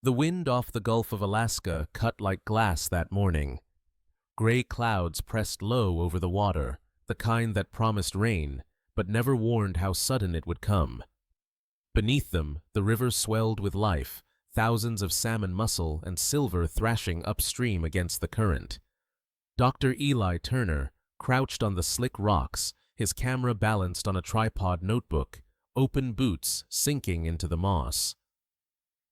The wind off the Gulf of Alaska cut like glass that morning. Gray clouds pressed low over the water, the kind that promised rain, but never warned how sudden it would come. Beneath them, the river swelled with life, thousands of salmon mussel and silver thrashing upstream against the current. Dr. Eli Turner crouched on the slick rocks, his camera balanced on a tripod notebook, open boots sinking into the moss.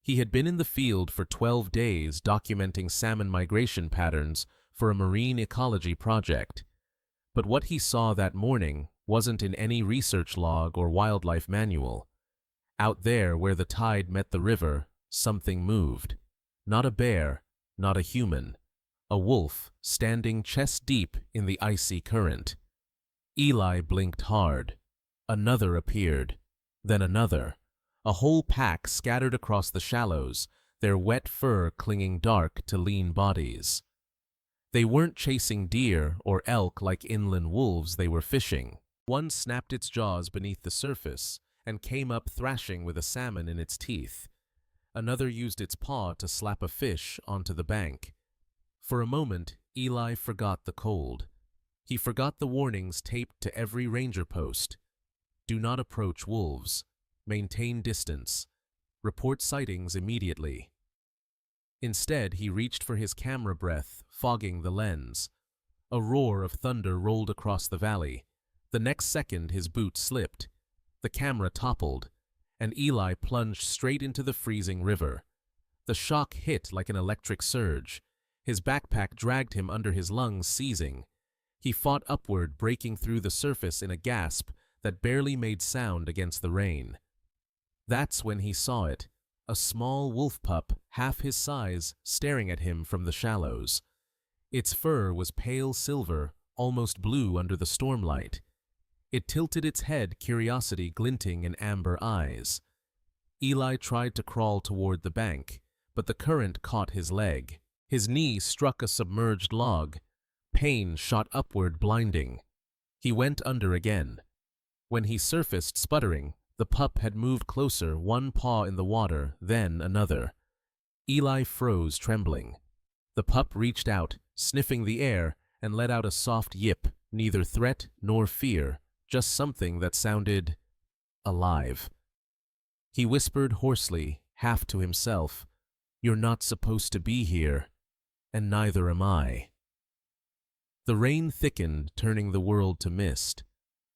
He had been in the field for 12 days documenting salmon migration patterns for a marine ecology project. But what he saw that morning wasn't in any research log or wildlife manual. Out there where the tide met the river, something moved. Not a bear, not a human. A wolf standing chest-deep in the icy current. Eli blinked hard. Another appeared. Then another. A whole pack scattered across the shallows, their wet fur clinging dark to lean bodies. They weren't chasing deer or elk like inland wolves, they were fishing. One snapped its jaws beneath the surface and came up thrashing with a salmon in its teeth. Another used its paw to slap a fish onto the bank. For a moment, Eli forgot the cold. He forgot the warnings taped to every ranger post. Do not approach wolves. Maintain distance. Report sightings immediately. Instead, he reached for his camera breath, fogging the lens. A roar of thunder rolled across the valley. The next second, his boot slipped. The camera toppled, and Eli plunged straight into the freezing river. The shock hit like an electric surge. His backpack dragged him under his lungs, seizing. He fought upward, breaking through the surface in a gasp that barely made sound against the rain. That's when he saw it, a small wolf pup, half his size, staring at him from the shallows. Its fur was pale silver, almost blue under the stormlight. It tilted its head, curiosity glinting in amber eyes. Eli tried to crawl toward the bank, but the current caught his leg. His knee struck a submerged log. Pain shot upward, blinding. He went under again. When he surfaced, sputtering, the pup had moved closer, one paw in the water, then another. Eli froze, trembling. The pup reached out, sniffing the air, and let out a soft yip, neither threat nor fear, just something that sounded alive. He whispered hoarsely, half to himself, "You're not supposed to be here, and neither am I." The rain thickened, turning the world to mist.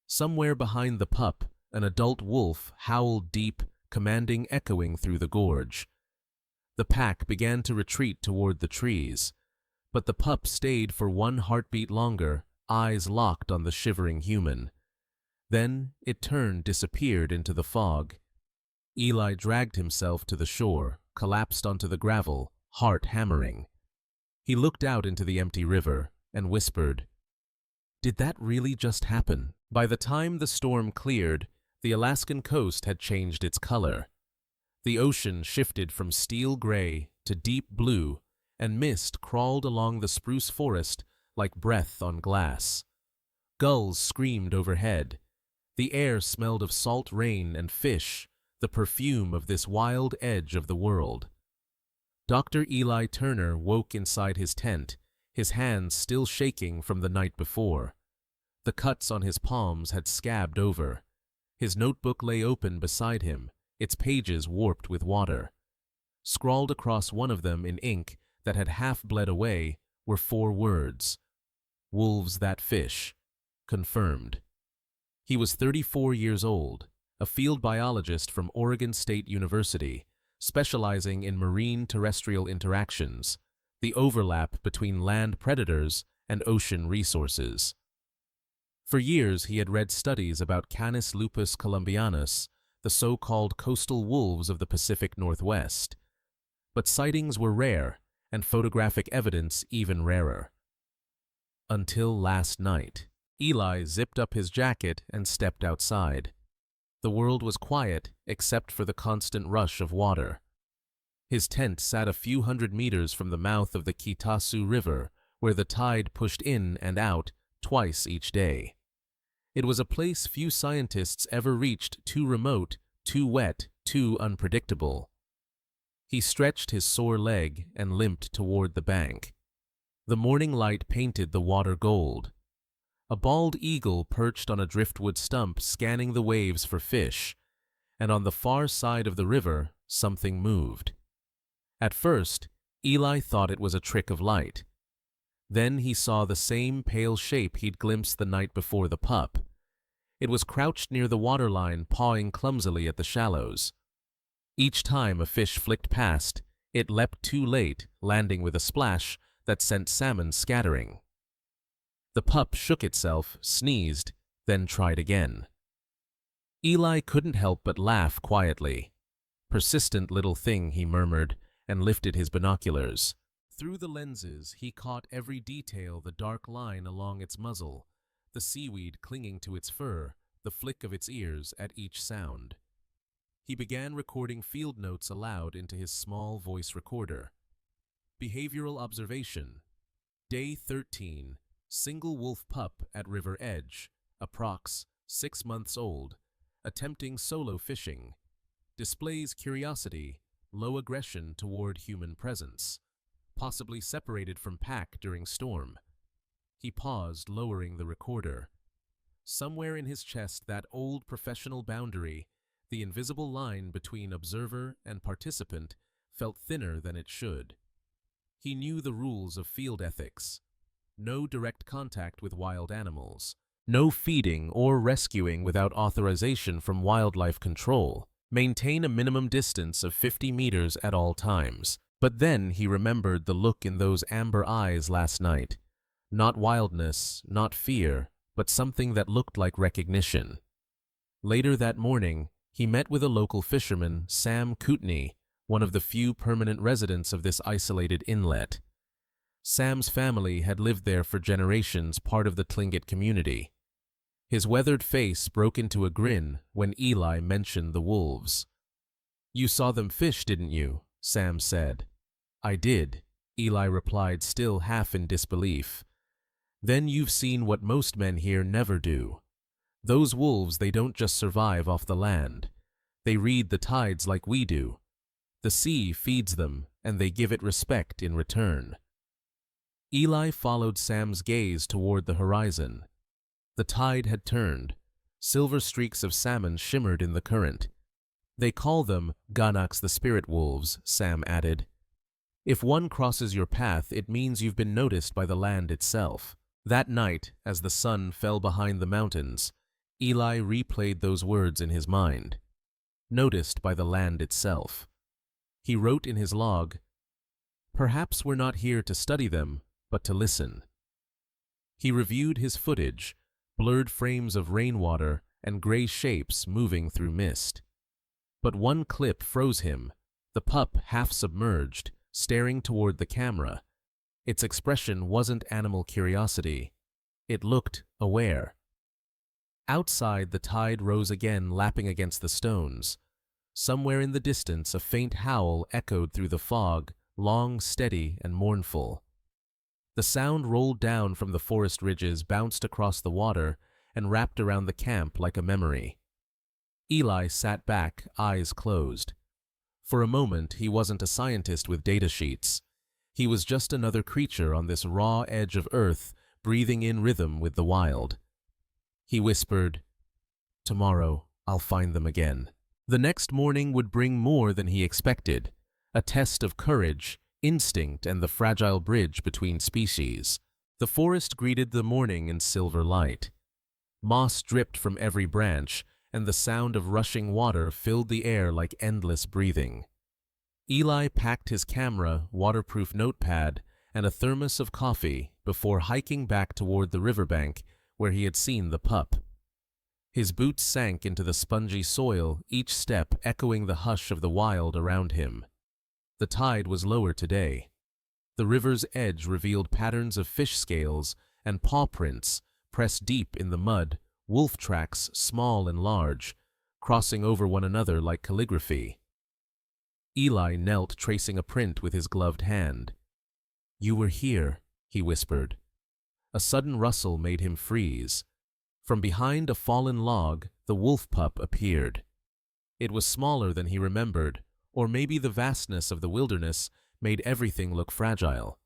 Somewhere behind the pup, an adult wolf howled deep, commanding, echoing through the gorge. The pack began to retreat toward the trees, but the pup stayed for one heartbeat longer, eyes locked on the shivering human. Then it turned, disappeared into the fog. Eli dragged himself to the shore, collapsed onto the gravel, heart hammering. He looked out into the empty river and whispered, "Did that really just happen?" By the time the storm cleared, the Alaskan coast had changed its color. The ocean shifted from steel gray to deep blue, and mist crawled along the spruce forest like breath on glass. Gulls screamed overhead. The air smelled of salt rain and fish, the perfume of this wild edge of the world. Dr. Eli Turner woke inside his tent, his hands still shaking from the night before. The cuts on his palms had scabbed over. His notebook lay open beside him, its pages warped with water. Scrawled across one of them in ink that had half bled away were 4 words. "Wolves that fish. Confirmed." He was 34 years old, a field biologist from Oregon State University, specializing in marine terrestrial interactions, the overlap between land predators and ocean resources. For years he had read studies about Canis lupus columbianus, the so-called coastal wolves of the Pacific Northwest. But sightings were rare, and photographic evidence even rarer. Until last night. Eli zipped up his jacket and stepped outside. The world was quiet except for the constant rush of water. His tent sat a few hundred meters from the mouth of the Kitasu River, where the tide pushed in and out twice each day. It was a place few scientists ever reached, too remote, too wet, too unpredictable. He stretched his sore leg and limped toward the bank. The morning light painted the water gold. A bald eagle perched on a driftwood stump scanning the waves for fish, and on the far side of the river something moved. At first, Eli thought it was a trick of light. Then he saw the same pale shape he'd glimpsed the night before the pup. It was crouched near the waterline, pawing clumsily at the shallows. Each time a fish flicked past, it leapt too late, landing with a splash that sent salmon scattering. The pup shook itself, sneezed, then tried again. Eli couldn't help but laugh quietly. "Persistent little thing," he murmured, and lifted his binoculars. Through the lenses, he caught every detail: the dark line along its muzzle, the seaweed clinging to its fur, the flick of its ears at each sound. He began recording field notes aloud into his small voice recorder. Behavioral observation. Day 13. Single wolf pup at river edge, approx. 6 months old, attempting solo fishing. Displays curiosity, low aggression toward human presence. Possibly separated from pack during storm. He paused, lowering the recorder. Somewhere in his chest, that old professional boundary, the invisible line between observer and participant, felt thinner than it should. He knew the rules of field ethics. No direct contact with wild animals. No feeding or rescuing without authorization from wildlife control. Maintain a minimum distance of 50 meters at all times. But then he remembered the look in those amber eyes last night. Not wildness, not fear, but something that looked like recognition. Later that morning, he met with a local fisherman, Sam Kootenai, one of the few permanent residents of this isolated inlet. Sam's family had lived there for generations, part of the Tlingit community. His weathered face broke into a grin when Eli mentioned the wolves. "You saw them fish, didn't you?" Sam said. "I did," Eli replied, still half in disbelief. "Then you've seen what most men here never do. Those wolves, they don't just survive off the land. They read the tides like we do. The sea feeds them, and they give it respect in return." Eli followed Sam's gaze toward the horizon. The tide had turned. Silver streaks of salmon shimmered in the current. "They call them Ganaks, the spirit wolves," Sam added. "If one crosses your path, it means you've been noticed by the land itself." That night, as the sun fell behind the mountains, Eli replayed those words in his mind. Noticed by the land itself. He wrote in his log, "Perhaps we're not here to study them, but to listen." He reviewed his footage, blurred frames of rainwater and gray shapes moving through mist. But one clip froze him, the pup half submerged, staring toward the camera. Its expression wasn't animal curiosity. It looked aware. Outside, the tide rose again, lapping against the stones. Somewhere in the distance, a faint howl echoed through the fog, long, steady, and mournful. The sound rolled down from the forest ridges, bounced across the water, and wrapped around the camp like a memory. Eli sat back, eyes closed. For a moment, he wasn't a scientist with data sheets. He was just another creature on this raw edge of earth, breathing in rhythm with the wild. He whispered, "Tomorrow, I'll find them again." The next morning would bring more than he expected, a test of courage, instinct, and the fragile bridge between species. The forest greeted the morning in silver light. Moss dripped from every branch, and the sound of rushing water filled the air like endless breathing. Eli packed his camera, waterproof notepad, and a thermos of coffee before hiking back toward the riverbank where he had seen the pup. His boots sank into the spongy soil, each step echoing the hush of the wild around him. The tide was lower today. The river's edge revealed patterns of fish scales and paw prints pressed deep in the mud, wolf tracks small and large, crossing over one another like calligraphy. Eli knelt, tracing a print with his gloved hand. "You were here," he whispered. A sudden rustle made him freeze. From behind a fallen log, the wolf pup appeared. It was smaller than he remembered, or maybe the vastness of the wilderness made everything look fragile.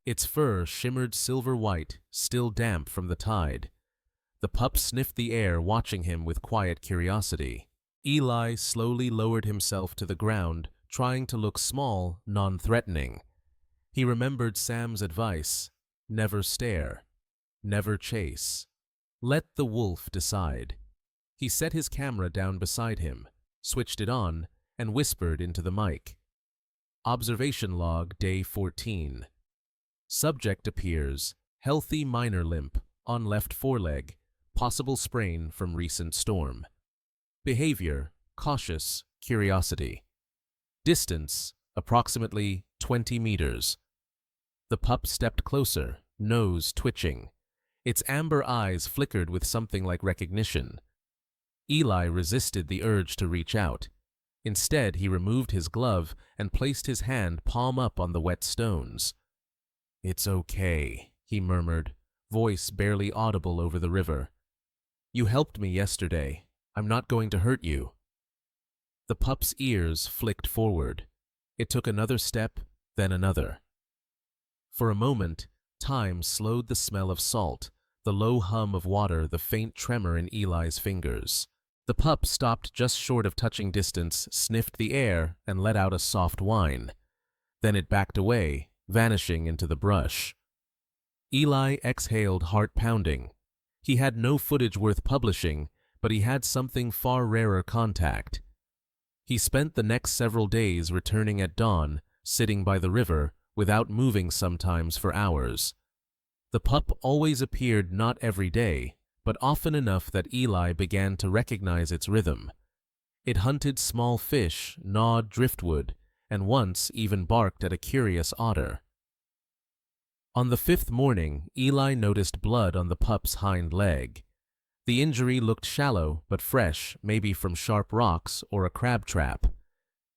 Its fur shimmered silver white, still damp from the tide. The pup sniffed the air, watching him with quiet curiosity. Eli slowly lowered himself to the ground, trying to look small, non-threatening. He remembered Sam's advice: never stare, never chase. Let the wolf decide. He set his camera down beside him, switched it on, and whispered into the mic. Observation log, day 14. Subject appears: healthy minor limp on left foreleg, possible sprain from recent storm. Behavior: cautious, curiosity. Distance: approximately 20 meters. The pup stepped closer, nose twitching. Its amber eyes flickered with something like recognition. Eli resisted the urge to reach out. Instead, he removed his glove and placed his hand palm up on the wet stones. "It's okay," he murmured, voice barely audible over the river. "You helped me yesterday. I'm not going to hurt you." The pup's ears flicked forward. It took another step, then another. For a moment, time slowed the smell of salt, the low hum of water, the faint tremor in Eli's fingers. The pup stopped just short of touching distance, sniffed the air, and let out a soft whine. Then it backed away, vanishing into the brush. Eli exhaled, heart pounding. He had no footage worth publishing, but he had something far rarer: contact. He spent the next several days returning at dawn, sitting by the river, without moving, sometimes for hours. The pup always appeared, not every day, but often enough that Eli began to recognize its rhythm. It hunted small fish, gnawed driftwood, and once even barked at a curious otter. On the 5th morning, Eli noticed blood on the pup's hind leg. The injury looked shallow but fresh, maybe from sharp rocks or a crab trap.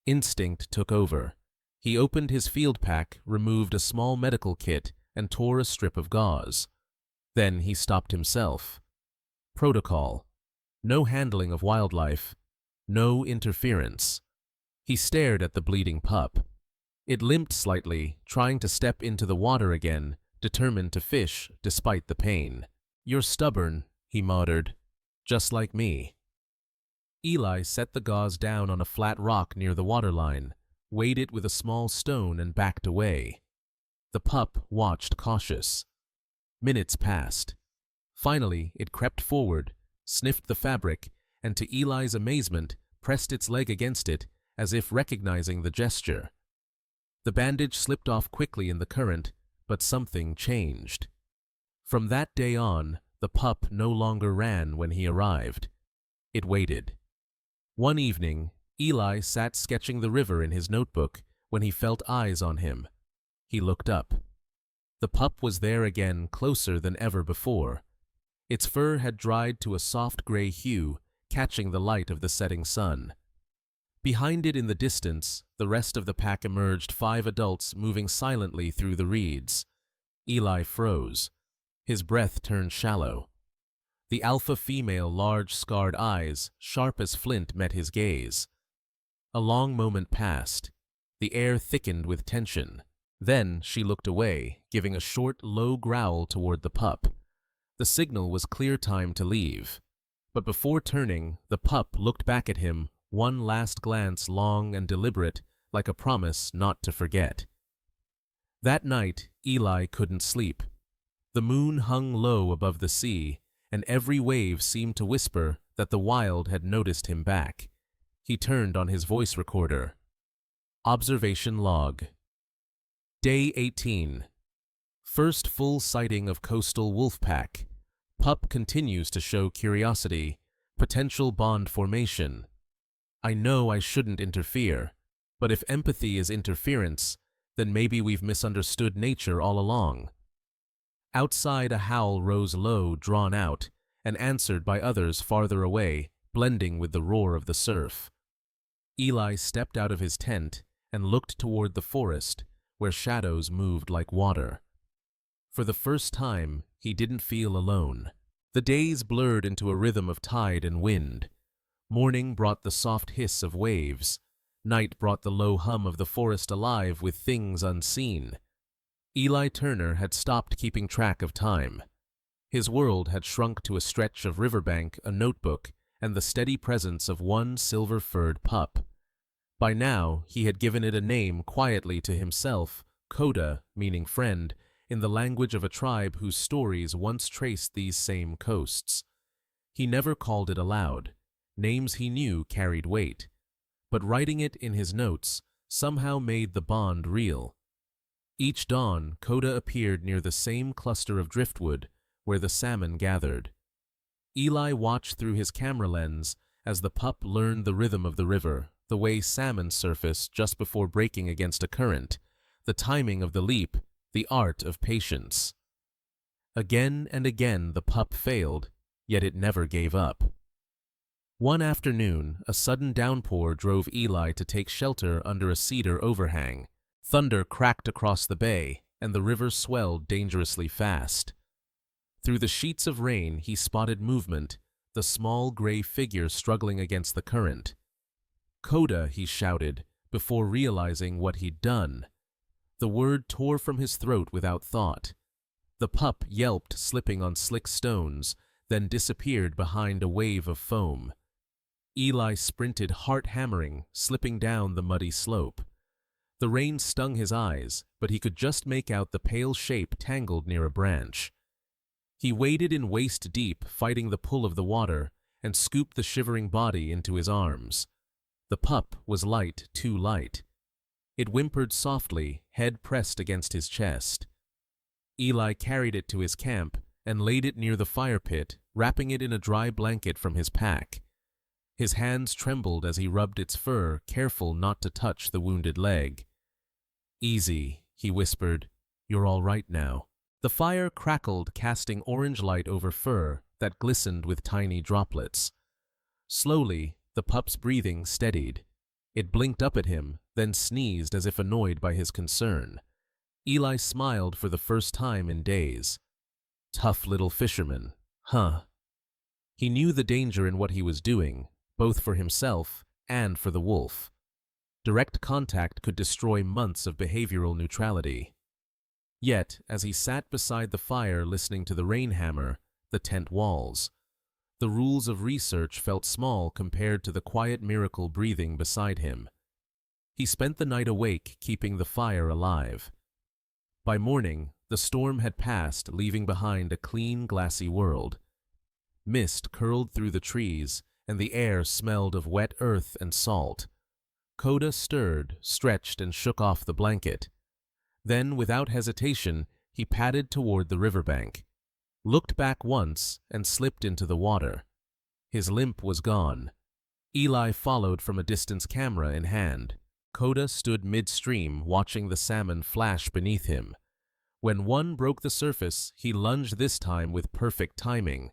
Instinct took over. He opened his field pack, removed a small medical kit, and tore a strip of gauze. Then he stopped himself. Protocol: no handling of wildlife, no interference. He stared at the bleeding pup. It limped slightly, trying to step into the water again, determined to fish despite the pain. "You're stubborn," he muttered, "just like me." Eli set the gauze down on a flat rock near the waterline, weighed it with a small stone, and backed away. The pup watched, cautious. Minutes passed. Finally, it crept forward, sniffed the fabric, and to Eli's amazement, pressed its leg against it, as if recognizing the gesture. The bandage slipped off quickly in the current, but something changed. From that day on, the pup no longer ran when he arrived. It waited. One evening, Eli sat sketching the river in his notebook when he felt eyes on him. He looked up. The pup was there again, closer than ever before. Its fur had dried to a soft gray hue, catching the light of the setting sun. Behind it in the distance, the rest of the pack emerged, 5 adults moving silently through the reeds. Eli froze. His breath turned shallow. The alpha female, large scarred eyes, sharp as flint, met his gaze. A long moment passed. The air thickened with tension. Then she looked away, giving a short, low growl toward the pup. The signal was clear time to leave. But before turning, the pup looked back at him, one last glance, long and deliberate, like a promise not to forget. That night, Eli couldn't sleep. The moon hung low above the sea, and every wave seemed to whisper that the wild had noticed him back. He turned on his voice recorder. Observation log. Day 18. First full sighting of coastal wolf pack. Pup continues to show curiosity. Potential bond formation. I know I shouldn't interfere, but if empathy is interference, then maybe we've misunderstood nature all along. Outside, a howl rose low, drawn out, and answered by others farther away, blending with the roar of the surf. Eli stepped out of his tent and looked toward the forest, where shadows moved like water. For the first time, he didn't feel alone. The days blurred into a rhythm of tide and wind. Morning brought the soft hiss of waves. Night brought the low hum of the forest alive with things unseen. Eli Turner had stopped keeping track of time. His world had shrunk to a stretch of riverbank, a notebook, and the steady presence of one silver-furred pup. By now, he had given it a name quietly to himself, Coda, meaning friend, in the language of a tribe whose stories once traced these same coasts. He never called it aloud. Names he knew carried weight. But writing it in his notes somehow made the bond real. Each dawn, Coda appeared near the same cluster of driftwood where the salmon gathered. Eli watched through his camera lens as the pup learned the rhythm of the river, the way salmon surface just before breaking against a current, the timing of the leap, the art of patience. Again and again the pup failed, yet it never gave up. One afternoon, a sudden downpour drove Eli to take shelter under a cedar overhang. Thunder cracked across the bay, and the river swelled dangerously fast. Through the sheets of rain he spotted movement, the small gray figure struggling against the current. "Coda," he shouted, before realizing what he'd done. The word tore from his throat without thought. The pup yelped, slipping on slick stones, then disappeared behind a wave of foam. Eli sprinted, heart hammering, slipping down the muddy slope. The rain stung his eyes, but he could just make out the pale shape tangled near a branch. He waded in waist deep, fighting the pull of the water, and scooped the shivering body into his arms. The pup was light, too light. It whimpered softly, head pressed against his chest. Eli carried it to his camp and laid it near the fire pit, wrapping it in a dry blanket from his pack. His hands trembled as he rubbed its fur, careful not to touch the wounded leg. "Easy," he whispered. "You're all right now." The fire crackled, casting orange light over fur that glistened with tiny droplets. Slowly, the pup's breathing steadied. It blinked up at him, then sneezed as if annoyed by his concern. Eli smiled for the first time in days. Tough little fisherman, huh? He knew the danger in what he was doing, both for himself and for the wolf. Direct contact could destroy months of behavioral neutrality. Yet, as he sat beside the fire listening to the rain hammer, the tent walls, the rules of research felt small compared to the quiet miracle breathing beside him. He spent the night awake, keeping the fire alive. By morning, the storm had passed, leaving behind a clean, glassy world. Mist curled through the trees, and the air smelled of wet earth and salt. Coda stirred, stretched, and shook off the blanket. Then, without hesitation, he padded toward the riverbank, looked back once, and slipped into the water. His limp was gone. Eli followed from a distance, camera in hand. Coda stood midstream, watching the salmon flash beneath him. When one broke the surface, he lunged this time with perfect timing.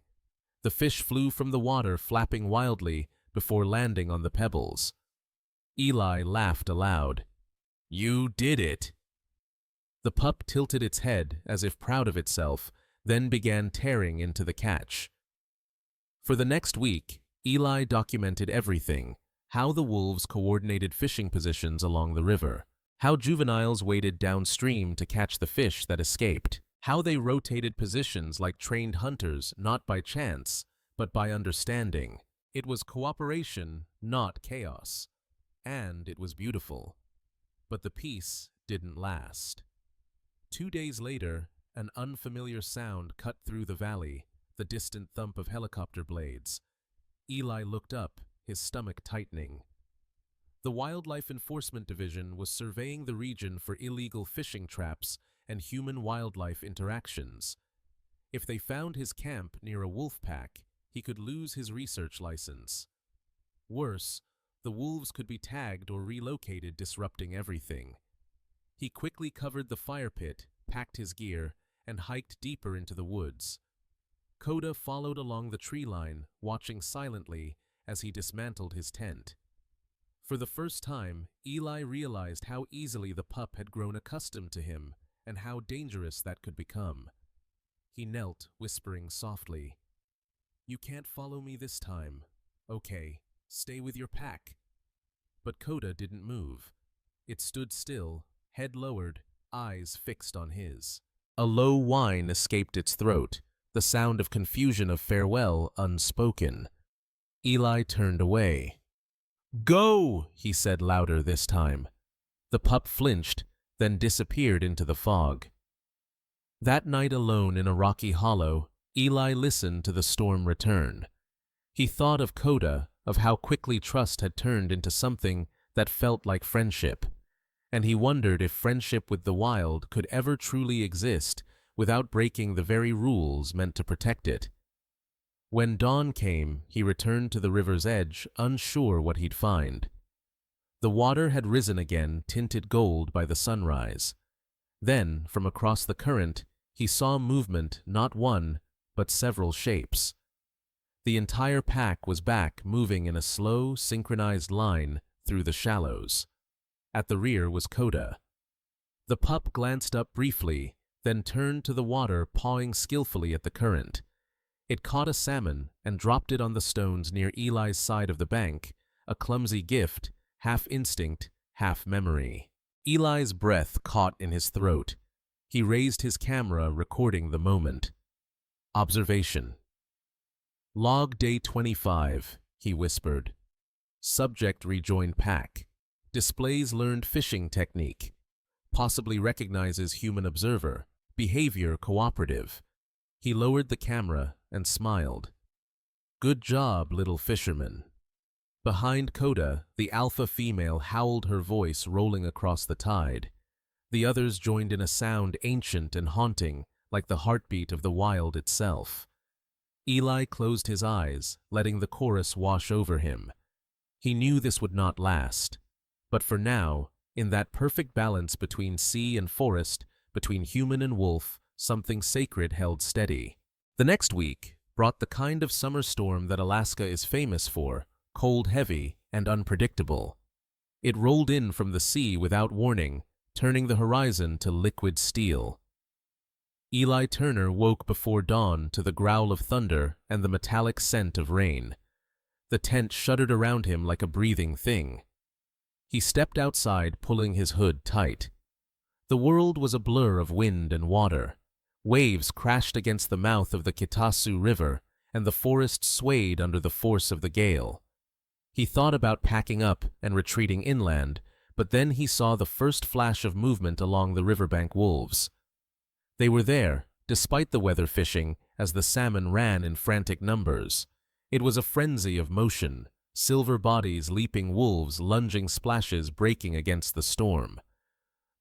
The fish flew from the water, flapping wildly, before landing on the pebbles. Eli laughed aloud. "You did it!" The pup tilted its head, as if proud of itself, then began tearing into the catch. For the next week, Eli documented everything: how the wolves coordinated fishing positions along the river, how juveniles waded downstream to catch the fish that escaped, how they rotated positions like trained hunters, not by chance, but by understanding. It was cooperation, not chaos. And it was beautiful. But the peace didn't last. 2 days later, an unfamiliar sound cut through the valley, the distant thump of helicopter blades. Eli looked up, his stomach tightening. The Wildlife Enforcement Division was surveying the region for illegal fishing traps and human-wildlife interactions. If they found his camp near a wolf pack, he could lose his research license. Worse, the wolves could be tagged or relocated, disrupting everything. He quickly covered the fire pit, packed his gear, and hiked deeper into the woods. Coda followed along the tree line, watching silently as he dismantled his tent. For the first time, Eli realized how easily the pup had grown accustomed to him and how dangerous that could become. He knelt, whispering softly, "You can't follow me this time. Okay, stay with your pack." But Coda didn't move. It stood still, head lowered, eyes fixed on his. A low whine escaped its throat, the sound of confusion of farewell unspoken. Eli turned away. "Go!" he said louder this time. The pup flinched, then disappeared into the fog. That night alone in a rocky hollow, Eli listened to the storm return. He thought of Coda, of how quickly trust had turned into something that felt like friendship, and he wondered if friendship with the wild could ever truly exist without breaking the very rules meant to protect it. When dawn came, he returned to the river's edge, unsure what he'd find. The water had risen again, tinted gold by the sunrise. Then, from across the current, he saw movement, not one, but several shapes. The entire pack was back, moving in a slow, synchronized line through the shallows. At the rear was Coda. The pup glanced up briefly, then turned to the water, pawing skillfully at the current. It caught a salmon and dropped it on the stones near Eli's side of the bank, a clumsy gift, half instinct, half memory. Eli's breath caught in his throat. He raised his camera, recording the moment. Observation. "Log day 25, he whispered. Subject rejoined pack. Displays learned fishing technique. Possibly recognizes human observer. Behavior cooperative." He lowered the camera and smiled. "Good job, little fisherman." Behind Coda, the alpha female howled, her voice rolling across the tide. The others joined in a sound ancient and haunting, like the heartbeat of the wild itself. Eli closed his eyes, letting the chorus wash over him. He knew this would not last. But for now, in that perfect balance between sea and forest, between human and wolf, something sacred held steady. The next week brought the kind of summer storm that Alaska is famous for, cold, heavy, and unpredictable. It rolled in from the sea without warning, turning the horizon to liquid steel. Eli Turner woke before dawn to the growl of thunder and the metallic scent of rain. The tent shuddered around him like a breathing thing. He stepped outside, pulling his hood tight. The world was a blur of wind and water. Waves crashed against the mouth of the Kitasu River, and the forest swayed under the force of the gale. He thought about packing up and retreating inland, but then he saw the first flash of movement along the riverbank wolves. They were there, despite the weather fishing, as the salmon ran in frantic numbers. It was a frenzy of motion, silver bodies leaping, wolves lunging, splashes breaking against the storm.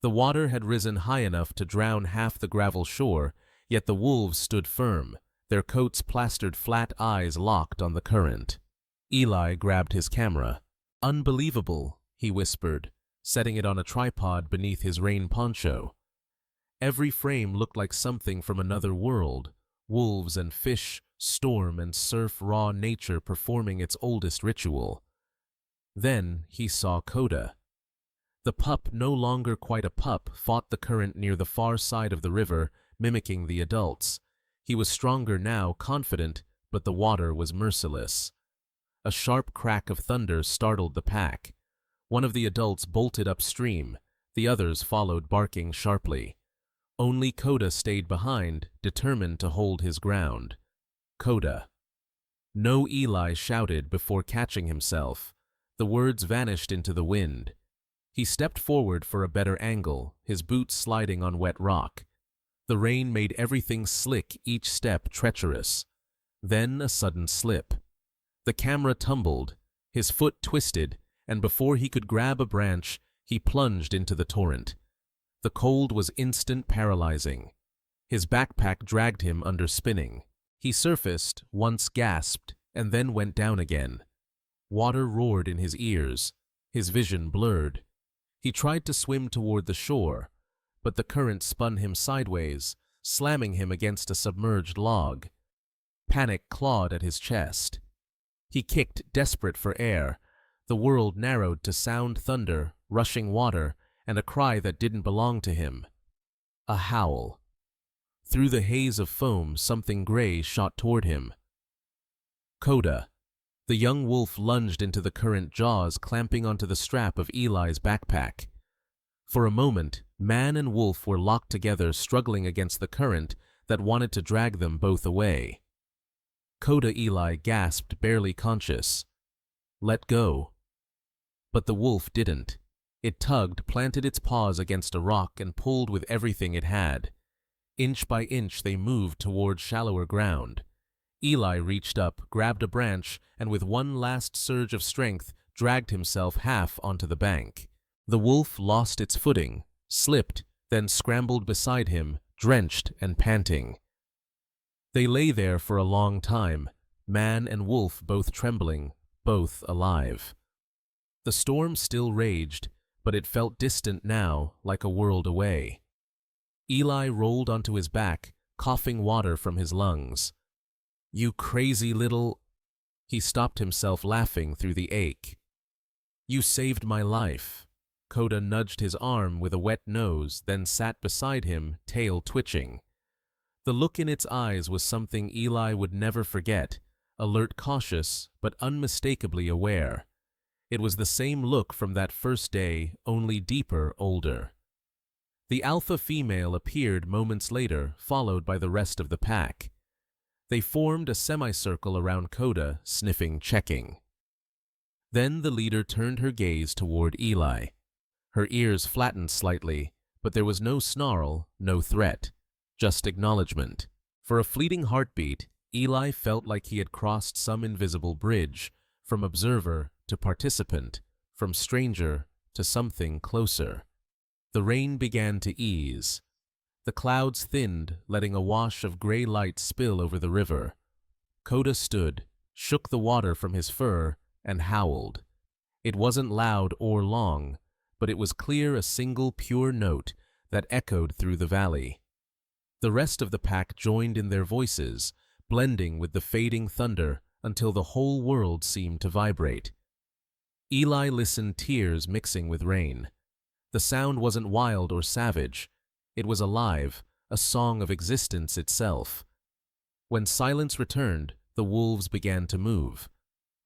The water had risen high enough to drown half the gravel shore, yet the wolves stood firm, their coats plastered flat, eyes locked on the current. Eli grabbed his camera. "Unbelievable," he whispered, setting it on a tripod beneath his rain poncho. Every frame looked like something from another world, wolves and fish, storm and surf, raw nature performing its oldest ritual. Then he saw Coda. The pup, no longer quite a pup, fought the current near the far side of the river, mimicking the adults. He was stronger now, confident, but the water was merciless. A sharp crack of thunder startled the pack. One of the adults bolted upstream, the others followed, barking sharply. Only Coda stayed behind, determined to hold his ground. "Coda." "No," Eli shouted before catching himself. The words vanished into the wind. He stepped forward for a better angle, his boots sliding on wet rock. The rain made everything slick, each step treacherous. Then a sudden slip. The camera tumbled, his foot twisted, and before he could grab a branch, he plunged into the torrent. The cold was instant, paralyzing. His backpack dragged him under, spinning. He surfaced, once gasped, and then went down again. Water roared in his ears, his vision blurred. He tried to swim toward the shore, but the current spun him sideways, slamming him against a submerged log. Panic clawed at his chest. He kicked, desperate for air. The world narrowed to sound, thunder, rushing water, and a cry that didn't belong to him. A howl. Through the haze of foam, something gray shot toward him. "Coda." The young wolf lunged into the current, jaws clamping onto the strap of Eli's backpack. For a moment, man and wolf were locked together, struggling against the current that wanted to drag them both away. Coda Eli gasped, barely conscious. "Let go." But the wolf didn't. It tugged, planted its paws against a rock, and pulled with everything it had. Inch by inch they moved toward shallower ground. Eli reached up, grabbed a branch, and with one last surge of strength, dragged himself half onto the bank. The wolf lost its footing, slipped, then scrambled beside him, drenched and panting. They lay there for a long time, man and wolf both trembling, both alive. The storm still raged, but it felt distant now, like a world away. Eli rolled onto his back, coughing water from his lungs. "You crazy little—" He stopped himself, laughing through the ache. "You saved my life." Coda nudged his arm with a wet nose, then sat beside him, tail twitching. The look in its eyes was something Eli would never forget, alert, cautious, but unmistakably aware. It was the same look from that first day, only deeper, older. The alpha female appeared moments later, followed by the rest of the pack. They formed a semicircle around Coda, sniffing, checking. Then the leader turned her gaze toward Eli. Her ears flattened slightly, but there was no snarl, no threat, just acknowledgement. For a fleeting heartbeat, Eli felt like he had crossed some invisible bridge, from observer to participant, from stranger to something closer. The rain began to ease. The clouds thinned, letting a wash of gray light spill over the river. Coda stood, shook the water from his fur, and howled. It wasn't loud or long, but it was clear, a single pure note that echoed through the valley. The rest of the pack joined in their voices, blending with the fading thunder until the whole world seemed to vibrate. Eli listened, tears mixing with rain. The sound wasn't wild or savage. It was alive, a song of existence itself. When silence returned, the wolves began to move.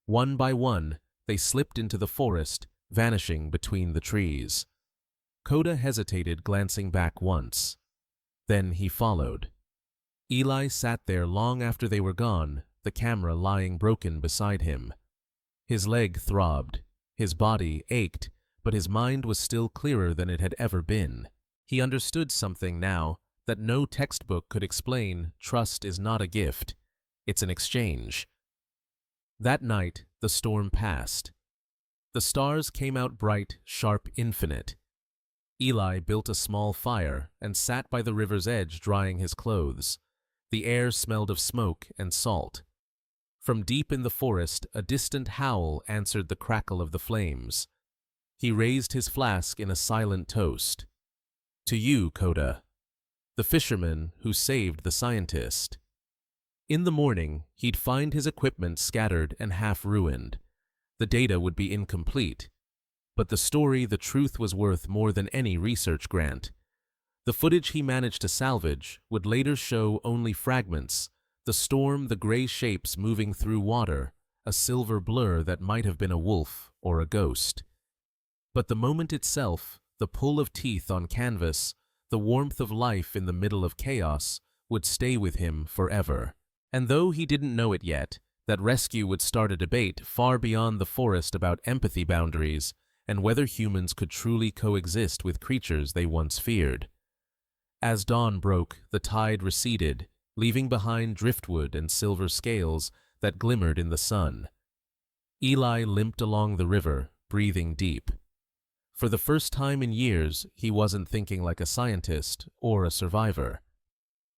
One by one, they slipped into the forest, vanishing between the trees. Coda hesitated, glancing back once. Then he followed. Eli sat there long after they were gone, the camera lying broken beside him. His leg throbbed, his body ached, but his mind was still clearer than it had ever been. He understood something now that no textbook could explain. Trust is not a gift, it's an exchange. That night, the storm passed. The stars came out bright, sharp, infinite. Eli built a small fire and sat by the river's edge, drying his clothes. The air smelled of smoke and salt. From deep in the forest, a distant howl answered the crackle of the flames. He raised his flask in a silent toast. "To you, Coda, the fisherman who saved the scientist." In the morning, he'd find his equipment scattered and half ruined. The data would be incomplete. But the story, the truth, was worth more than any research grant. The footage he managed to salvage would later show only fragments: the storm, the gray shapes moving through water, a silver blur that might have been a wolf or a ghost. But the moment itself, the pull of teeth on canvas, the warmth of life in the middle of chaos, would stay with him forever. And though he didn't know it yet, that rescue would start a debate far beyond the forest about empathy boundaries and whether humans could truly coexist with creatures they once feared. As dawn broke, the tide receded, leaving behind driftwood and silver scales that glimmered in the sun. Eli limped along the river, breathing deep. For the first time in years, he wasn't thinking like a scientist or a survivor.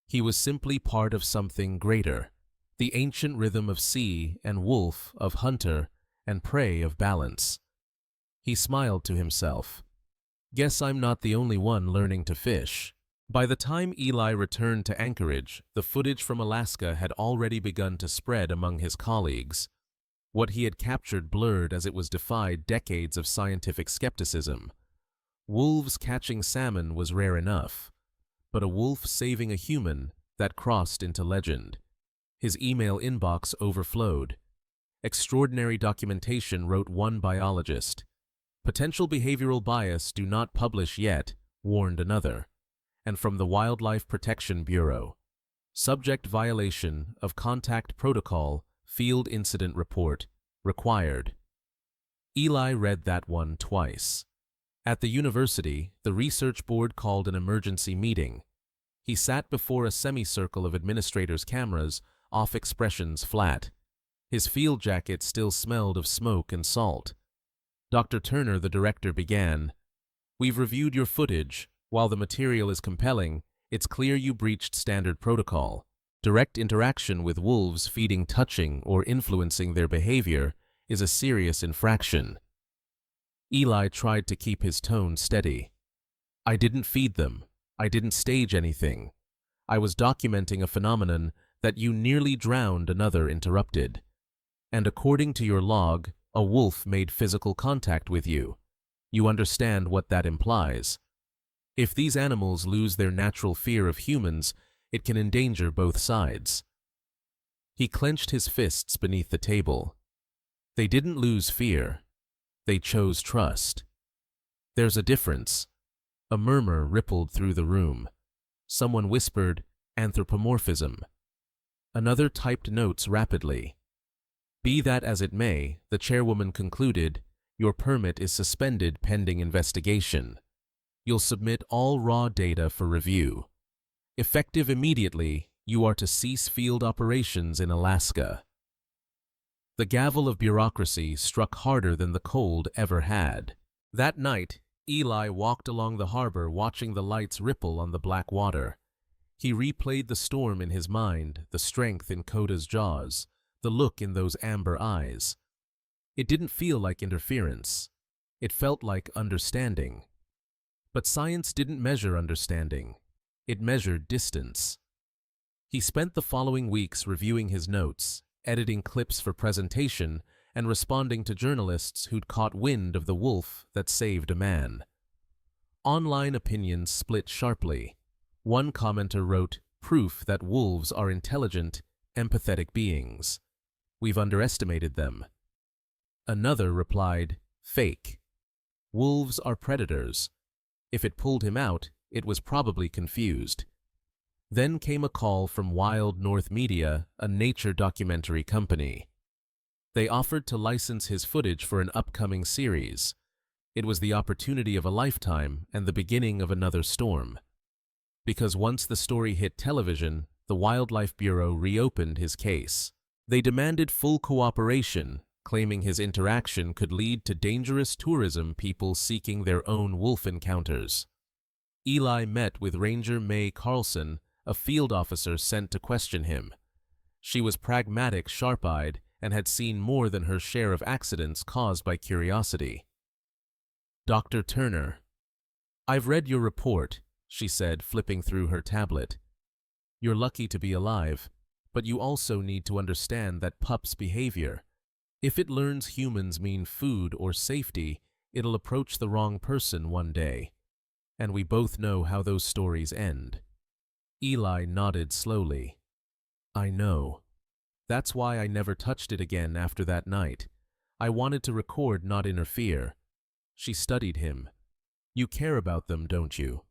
He was simply part of something greater, the ancient rhythm of sea and wolf, of hunter and prey, of balance. He smiled to himself. Guess I'm not the only one learning to fish. By the time Eli returned to Anchorage, the footage from Alaska had already begun to spread among his colleagues. What he had captured blurred as it was defied decades of scientific skepticism. Wolves catching salmon was rare enough, but a wolf saving a human, that crossed into legend. His email inbox overflowed. Extraordinary documentation, wrote one biologist. Potential behavioral bias, do not publish yet, warned another. And from the Wildlife Protection Bureau, subject violation of contact protocol, field incident report, required. Eli read that one twice. At the university, the research board called an emergency meeting. He sat before a semicircle of administrators' cameras, off expressions flat. His field jacket still smelled of smoke and salt. Dr. Turner, the director, began. "We've reviewed your footage. While the material is compelling, it's clear you breached standard protocol. Direct interaction with wolves feeding, touching, or influencing their behavior is a serious infraction." Eli tried to keep his tone steady. "I didn't feed them. I didn't stage anything. I was documenting a phenomenon that you nearly drowned," another interrupted. "And according to your log, a wolf made physical contact with you. You understand what that implies. If these animals lose their natural fear of humans, it can endanger both sides." He clenched his fists beneath the table. They didn't lose fear. They chose trust. "There's a difference." A murmur rippled through the room. Someone whispered, "Anthropomorphism." Another typed notes rapidly. "Be that as it may," the chairwoman concluded, "your permit is suspended pending investigation. You'll submit all raw data for review. Effective immediately, you are to cease field operations in Alaska." The gavel of bureaucracy struck harder than the cold ever had. That night, Eli walked along the harbor, watching the lights ripple on the black water. He replayed the storm in his mind, the strength in Coda's jaws, the look in those amber eyes. It didn't feel like interference. It felt like understanding. But science didn't measure understanding. It measured distance. He spent the following weeks reviewing his notes, editing clips for presentation, and responding to journalists who'd caught wind of the wolf that saved a man. Online opinions split sharply. One commenter wrote, "Proof that wolves are intelligent, empathetic beings. We've underestimated them." Another replied, "Fake. Wolves are predators. If it pulled him out, it was probably confused." Then came a call from Wild North Media, a nature documentary company. They offered to license his footage for an upcoming series. It was the opportunity of a lifetime and the beginning of another storm. Because once the story hit television, the Wildlife Bureau reopened his case. They demanded full cooperation, claiming his interaction could lead to dangerous tourism, people seeking their own wolf encounters. Eli met with Ranger May Carlson, a field officer sent to question him. She was pragmatic, sharp-eyed, and had seen more than her share of accidents caused by curiosity. "Dr. Turner, I've read your report," she said, flipping through her tablet. "You're lucky to be alive, but you also need to understand that pup's behavior. If it learns humans mean food or safety, it'll approach the wrong person one day. And we both know how those stories end." Eli nodded slowly. "I know. That's why I never touched it again after that night. I wanted to record, not interfere." She studied him. "You care about them, don't you?"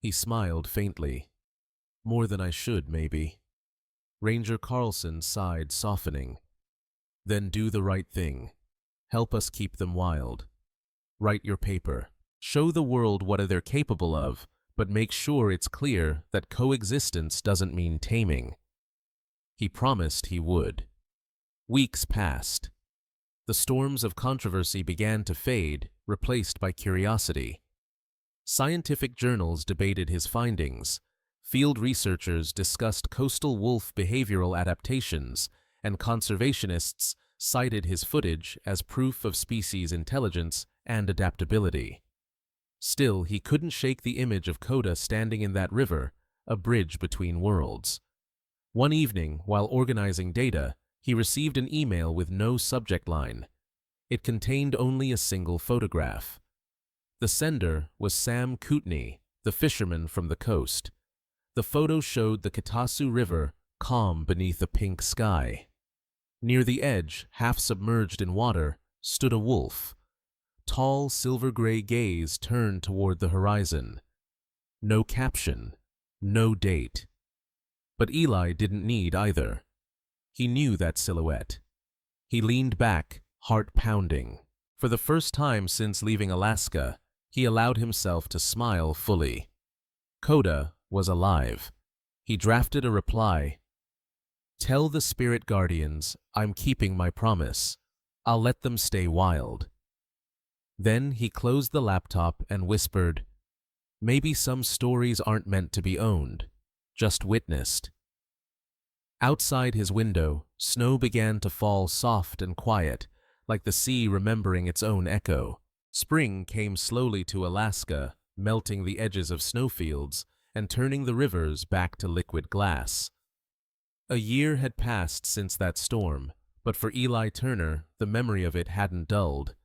He smiled faintly. "More than I should, maybe." Ranger Carlson sighed, softening. "Then do the right thing. Help us keep them wild. Write your paper. Show the world what they're capable of, but make sure it's clear that coexistence doesn't mean taming." He promised he would. Weeks passed. The storms of controversy began to fade, replaced by curiosity. Scientific journals debated his findings. Field researchers discussed coastal wolf behavioral adaptations, and conservationists cited his footage as proof of species intelligence and adaptability. Still, he couldn't shake the image of Coda standing in that river, a bridge between worlds. One evening, while organizing data, he received an email with no subject line. It contained only a single photograph. The sender was Sam Kootenai, the fisherman from the coast. The photo showed the Katasu River, calm beneath a pink sky. Near the edge, half submerged in water, stood a wolf. Tall, silver-gray gaze turned toward the horizon. No caption, no date. But Eli didn't need either. He knew that silhouette. He leaned back, heart pounding. For the first time since leaving Alaska, he allowed himself to smile fully. Coda was alive. He drafted a reply. "Tell the spirit guardians I'm keeping my promise. I'll let them stay wild." Then he closed the laptop and whispered, "Maybe some stories aren't meant to be owned, just witnessed." Outside his window, snow began to fall soft and quiet, like the sea remembering its own echo. Spring came slowly to Alaska, melting the edges of snowfields and turning the rivers back to liquid glass. A year had passed since that storm, but for Eli Turner, the memory of it hadn't dulled.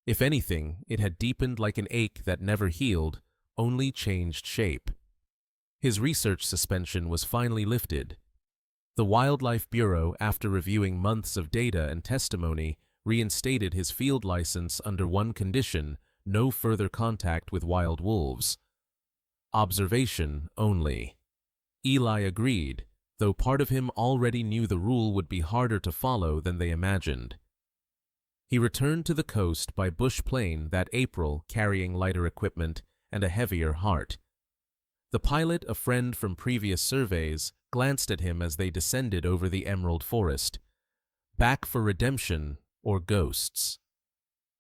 If anything, it had deepened like an ache that never healed, only changed shape. His research suspension was finally lifted. The Wildlife Bureau, after reviewing months of data and testimony, reinstated his field license under one condition: no further contact with wild wolves. Observation only. Eli agreed, though part of him already knew the rule would be harder to follow than they imagined. He returned to the coast by bush plane that April, carrying lighter equipment and a heavier heart. The pilot, a friend from previous surveys, glanced at him as they descended over the emerald forest. Back for redemption or ghosts?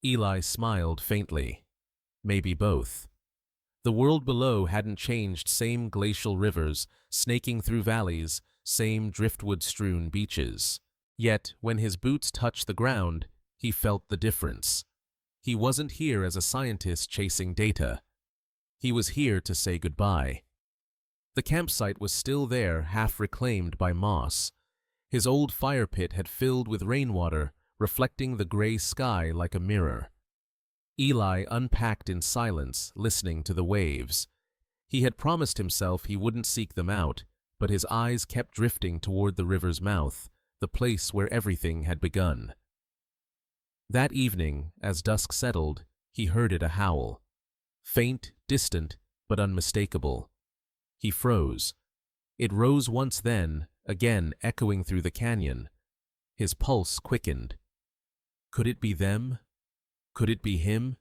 Eli smiled faintly. Maybe both. The world below hadn't changed: same glacial rivers, snaking through valleys, same driftwood-strewn beaches. Yet, when his boots touched the ground, he felt the difference. He wasn't here as a scientist chasing data. He was here to say goodbye. The campsite was still there, half reclaimed by moss. His old fire pit had filled with rainwater, reflecting the gray sky like a mirror. Eli unpacked in silence, listening to the waves. He had promised himself he wouldn't seek them out, but his eyes kept drifting toward the river's mouth, the place where everything had begun. That evening, as dusk settled, he heard it a howl. Faint, distant, but unmistakable. He froze. It rose once then, again echoing through the canyon. His pulse quickened. Could it be them? Could it be him?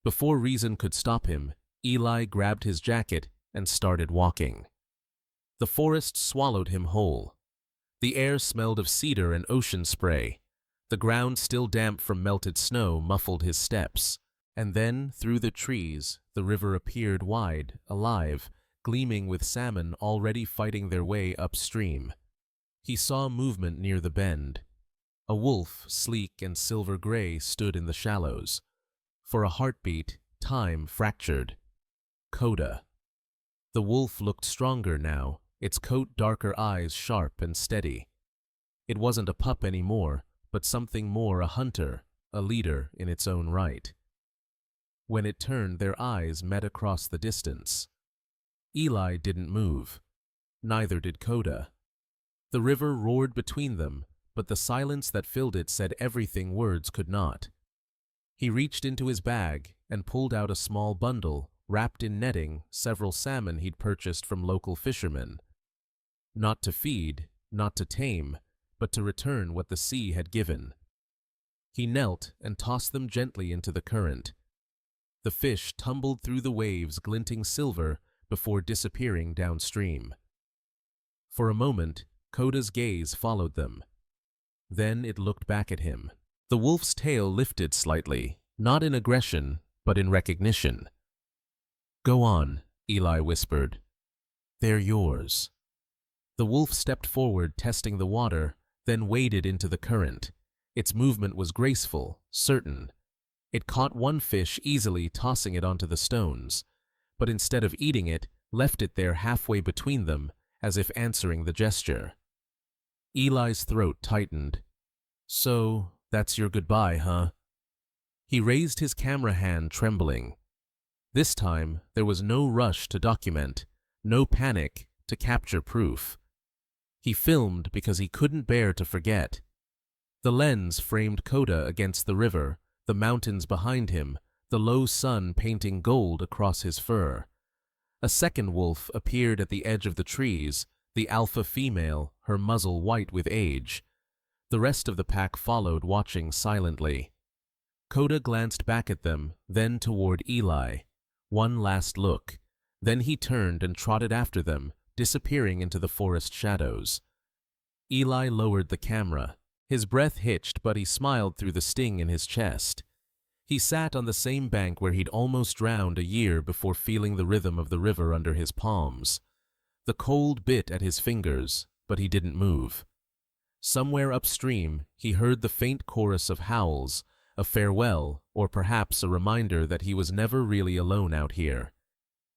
Before reason could stop him, Eli grabbed his jacket and started walking. The forest swallowed him whole. The air smelled of cedar and ocean spray. The ground, still damp from melted snow, muffled his steps. And then, through the trees, the river appeared wide, alive, gleaming with salmon already fighting their way upstream. He saw movement near the bend. A wolf, sleek and silver-gray, stood in the shallows. For a heartbeat, time fractured. Coda. The wolf looked stronger now, its coat, darker eyes sharp and steady. It wasn't a pup anymore, but something more: a hunter, a leader in its own right. When it turned, their eyes met across the distance. Eli didn't move. Neither did Coda. The river roared between them, but the silence that filled it said everything words could not. He reached into his bag and pulled out a small bundle, wrapped in netting, several salmon he'd purchased from local fishermen. Not to feed, not to tame, but to return what the sea had given. He knelt and tossed them gently into the current. The fish tumbled through the waves, glinting silver, before disappearing downstream. For a moment, Coda's gaze followed them. Then it looked back at him. The wolf's tail lifted slightly, not in aggression, but in recognition. "Go on," Eli whispered. "They're yours." The wolf stepped forward, testing the water, then waded into the current. Its movement was graceful, certain. It caught one fish easily, tossing it onto the stones, but instead of eating it, left it there halfway between them, as if answering the gesture. Eli's throat tightened. "So, that's your goodbye, huh?" He raised his camera hand, trembling. This time, there was no rush to document, no panic to capture proof. He filmed because he couldn't bear to forget. The lens framed Coda against the river, the mountains behind him, the low sun painting gold across his fur. A second wolf appeared at the edge of the trees, the alpha female, her muzzle white with age. The rest of the pack followed, watching silently. Coda glanced back at them, then toward Eli. One last look. Then he turned and trotted after them, disappearing into the forest shadows. Eli lowered the camera. His breath hitched, but he smiled through the sting in his chest. He sat on the same bank where he'd almost drowned a year before, feeling the rhythm of the river under his palms. The cold bit at his fingers, but he didn't move. Somewhere upstream, he heard the faint chorus of howls, a farewell, or perhaps a reminder that he was never really alone out here.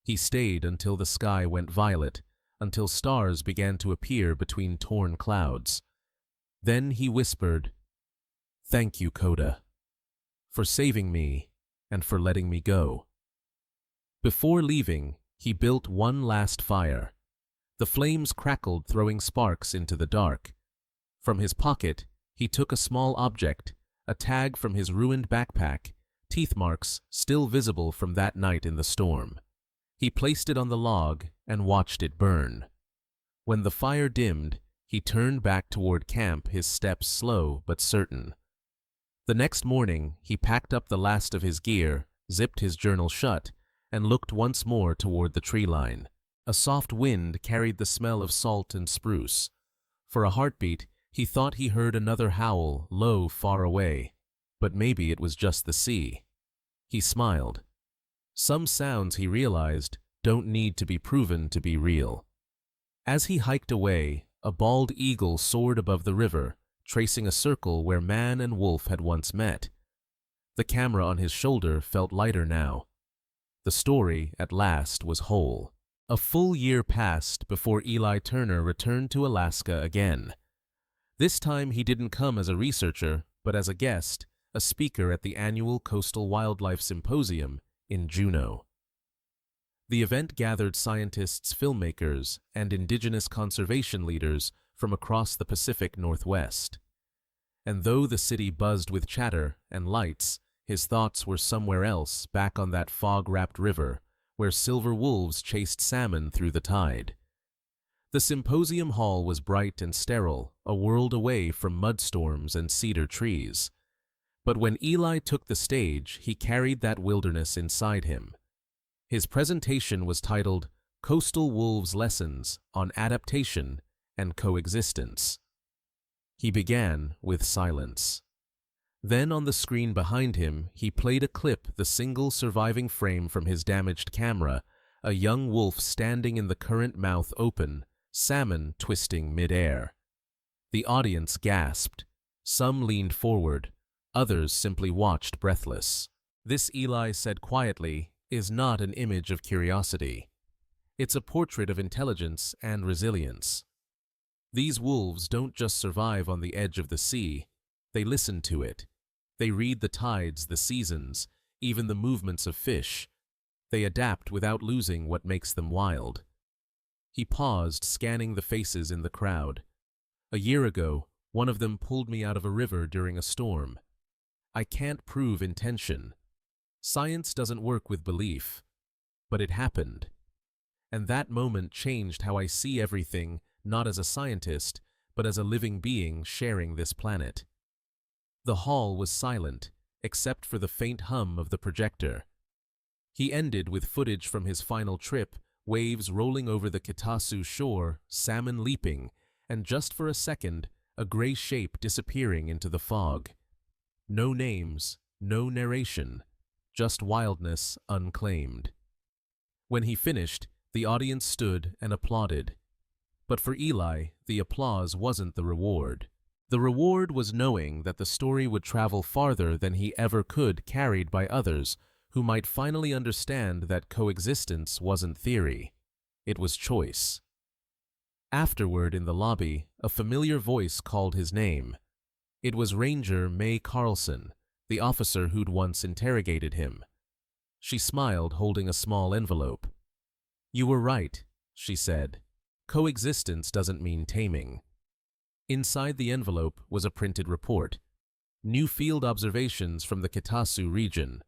He stayed until the sky went violet, until stars began to appear between torn clouds. Then he whispered, "Thank you, Coda, for saving me and for letting me go." Before leaving, he built one last fire. The flames crackled, throwing sparks into the dark. From his pocket, he took a small object, a tag from his ruined backpack, teeth marks still visible from that night in the storm. He placed it on the log and watched it burn. When the fire dimmed, he turned back toward camp, his steps slow but certain. The next morning, he packed up the last of his gear, zipped his journal shut, and looked once more toward the tree line. A soft wind carried the smell of salt and spruce. For a heartbeat, he thought he heard another howl, low, far away. But maybe it was just the sea. He smiled. Some sounds, he realized, don't need to be proven to be real. As he hiked away, a bald eagle soared above the river, tracing a circle where man and wolf had once met. The camera on his shoulder felt lighter now. The story, at last, was whole. A full year passed before Eli Turner returned to Alaska again. This time he didn't come as a researcher, but as a guest, a speaker at the annual Coastal Wildlife Symposium in Juneau. The event gathered scientists, filmmakers, and indigenous conservation leaders from across the Pacific Northwest. And though the city buzzed with chatter and lights, his thoughts were somewhere else, back on that fog-wrapped river, where silver wolves chased salmon through the tide. The symposium hall was bright and sterile, a world away from mudstorms and cedar trees. But when Eli took the stage, he carried that wilderness inside him. His presentation was titled "Coastal Wolves' Lessons on Adaptation and Coexistence." He began with silence. Then on the screen behind him, he played a clip, the single surviving frame from his damaged camera, a young wolf standing in the current, mouth open, salmon twisting mid-air. The audience gasped. Some leaned forward. Others simply watched, breathless. This, Eli said quietly, is not an image of curiosity. It's a portrait of intelligence and resilience. These wolves don't just survive on the edge of the sea. They listen to it. They read the tides, the seasons, even the movements of fish. They adapt without losing what makes them wild. He paused, scanning the faces in the crowd. A year ago, one of them pulled me out of a river during a storm. I can't prove intention. Science doesn't work with belief. But it happened. And that moment changed how I see everything, not as a scientist, but as a living being sharing this planet. The hall was silent, except for the faint hum of the projector. He ended with footage from his final trip, waves rolling over the Kitasu shore, salmon leaping, and just for a second, a gray shape disappearing into the fog. No names, no narration, just wildness unclaimed. When he finished, the audience stood and applauded. But for Eli, the applause wasn't the reward. The reward was knowing that the story would travel farther than he ever could, carried by others who might finally understand that coexistence wasn't theory. It was choice. Afterward, in the lobby, a familiar voice called his name. It was Ranger May Carlson, the officer who'd once interrogated him. She smiled, holding a small envelope. "You were right," she said. Coexistence doesn't mean taming. Inside the envelope was a printed report. New field observations from the Kitasu region.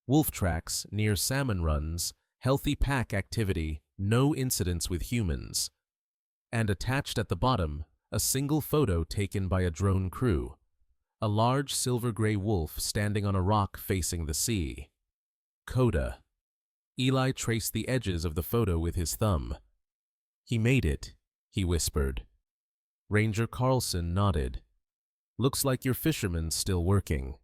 Wolf tracks near salmon runs, healthy pack activity, no incidents with humans. And attached at the bottom, a single photo taken by a drone crew. A large silver-gray wolf standing on a rock facing the sea. Coda. Eli traced the edges of the photo with his thumb. "He made it," he whispered. Ranger Carlson nodded. "Looks like your fisherman's still working."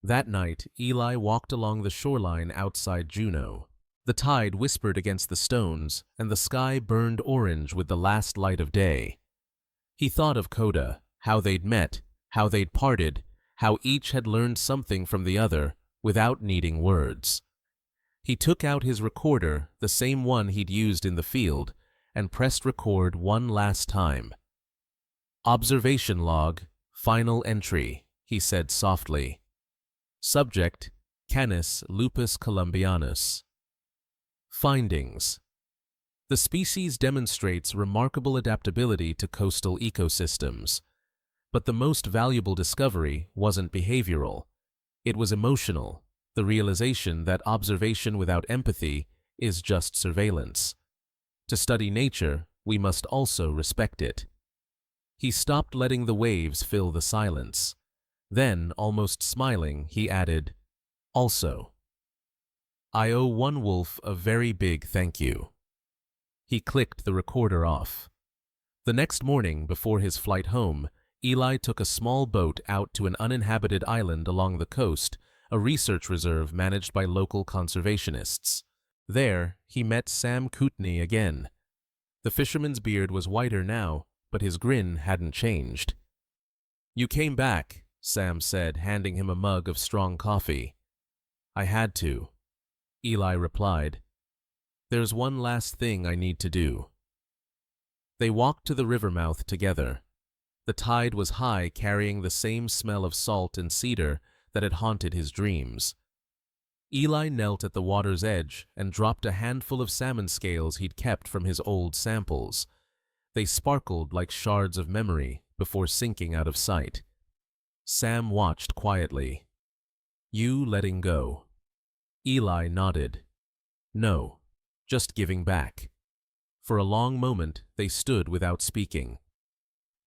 That night, Eli walked along the shoreline outside Juneau. The tide whispered against the stones, and the sky burned orange with the last light of day. He thought of Coda, how they'd met, how they'd parted, how each had learned something from the other, without needing words. He took out his recorder, the same one he'd used in the field, and pressed record one last time. "Observation log, final entry," he said softly. Subject, Canis lupus columbianus. Findings. The species demonstrates remarkable adaptability to coastal ecosystems. But the most valuable discovery wasn't behavioral. It was emotional, the realization that observation without empathy is just surveillance. To study nature, we must also respect it. He stopped letting the waves fill the silence. Then, almost smiling, he added, "Also, I owe one wolf a very big thank you." He clicked the recorder off. The next morning, before his flight home, Eli took a small boat out to an uninhabited island along the coast, a research reserve managed by local conservationists. There, he met Sam Kootenai again. The fisherman's beard was whiter now, but his grin hadn't changed. "You came back," Sam said, handing him a mug of strong coffee. "I had to," Eli replied. "There's one last thing I need to do." They walked to the river mouth together. The tide was high, carrying the same smell of salt and cedar that had haunted his dreams. Eli knelt at the water's edge and dropped a handful of salmon scales he'd kept from his old samples. They sparkled like shards of memory before sinking out of sight. Sam watched quietly. "You letting go?" Eli nodded. "No, just giving back." For a long moment they stood without speaking.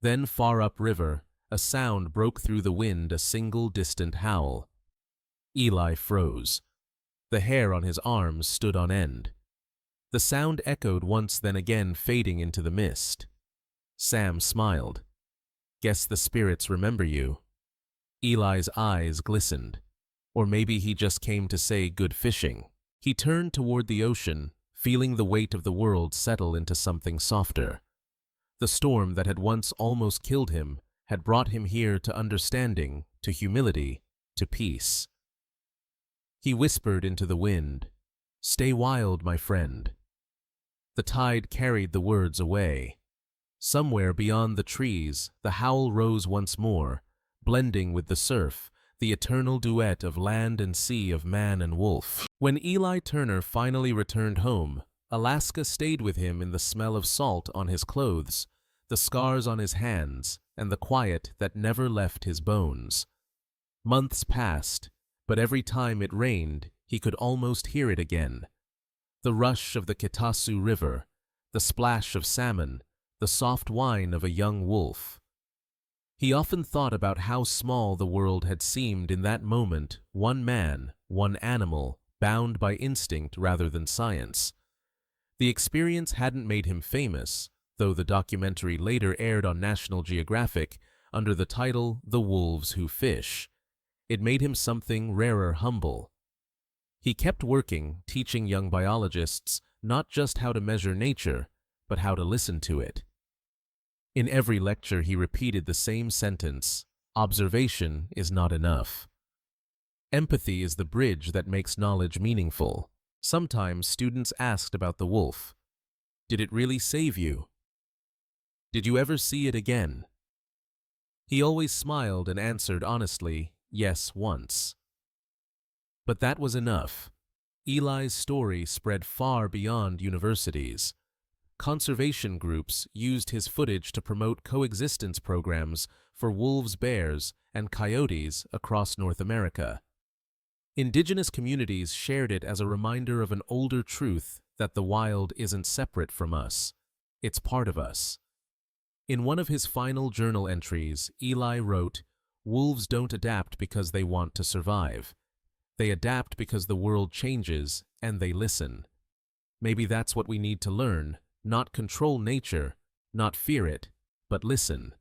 Then far upriver, a sound broke through the wind, a single distant howl. Eli froze. The hair on his arms stood on end. The sound echoed once, then again, fading into the mist. Sam smiled. "Guess the spirits remember you." Eli's eyes glistened. Or maybe he just came to say good fishing. He turned toward the ocean, feeling the weight of the world settle into something softer. The storm that had once almost killed him had brought him here to understanding, to humility, to peace. He whispered into the wind, "Stay wild, my friend." The tide carried the words away. Somewhere beyond the trees, the howl rose once more, blending with the surf, the eternal duet of land and sea, of man and wolf. When Eli Turner finally returned home, Alaska stayed with him in the smell of salt on his clothes, the scars on his hands, and the quiet that never left his bones. Months passed, but every time it rained, he could almost hear it again. The rush of the Kitasu River, the splash of salmon, the soft whine of a young wolf. He often thought about how small the world had seemed in that moment, one man, one animal, bound by instinct rather than science. The experience hadn't made him famous, though the documentary later aired on National Geographic under the title The Wolves Who Fish. It made him something rarer, humble. He kept working, teaching young biologists not just how to measure nature, but how to listen to it. In every lecture he repeated the same sentence: observation is not enough. Empathy is the bridge that makes knowledge meaningful. Sometimes students asked about the wolf. Did it really save you? Did you ever see it again? He always smiled and answered honestly, yes, once. But that was enough. Eli's story spread far beyond universities. Conservation groups used his footage to promote coexistence programs for wolves, bears, and coyotes across North America. Indigenous communities shared it as a reminder of an older truth that the wild isn't separate from us. It's part of us. In one of his final journal entries, Eli wrote, "Wolves don't adapt because they want to survive. They adapt because the world changes and they listen." Maybe that's what we need to learn, not control nature, not fear it, but listen.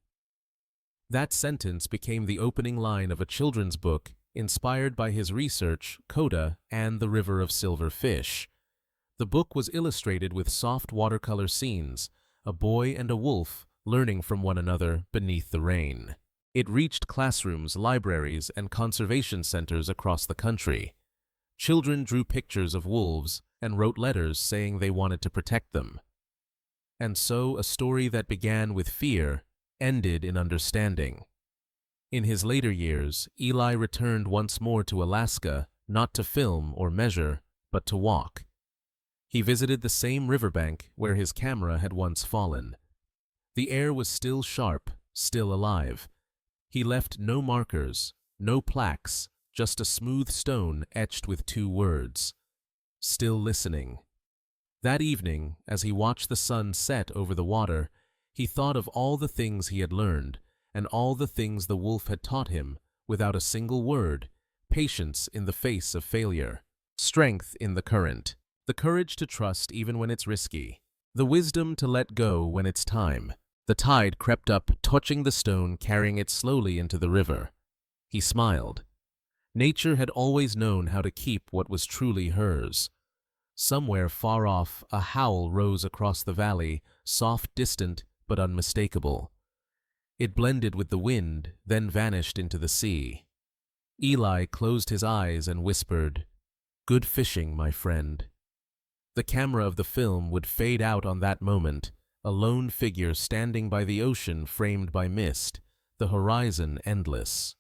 That sentence became the opening line of a children's book inspired by his research, Coda and the River of Silver Fish. The book was illustrated with soft watercolor scenes, a boy and a wolf learning from one another beneath the rain. It reached classrooms, libraries, and conservation centers across the country. Children drew pictures of wolves and wrote letters saying they wanted to protect them. And so a story that began with fear ended in understanding. In his later years, Eli returned once more to Alaska, not to film or measure, but to walk. He visited the same riverbank where his camera had once fallen. The air was still sharp, still alive. He left no markers, no plaques, just a smooth stone etched with two words: "Still listening." That evening, as he watched the sun set over the water, he thought of all the things he had learned, and all the things the wolf had taught him, without a single word: patience in the face of failure, strength in the current, the courage to trust even when it's risky, the wisdom to let go when it's time. The tide crept up, touching the stone, carrying it slowly into the river. He smiled. Nature had always known how to keep what was truly hers. Somewhere far off, a howl rose across the valley, soft, distant, but unmistakable. It blended with the wind, then vanished into the sea. Eli closed his eyes and whispered, "Good fishing, my friend." The camera of the film would fade out on that moment, a lone figure standing by the ocean framed by mist, the horizon endless.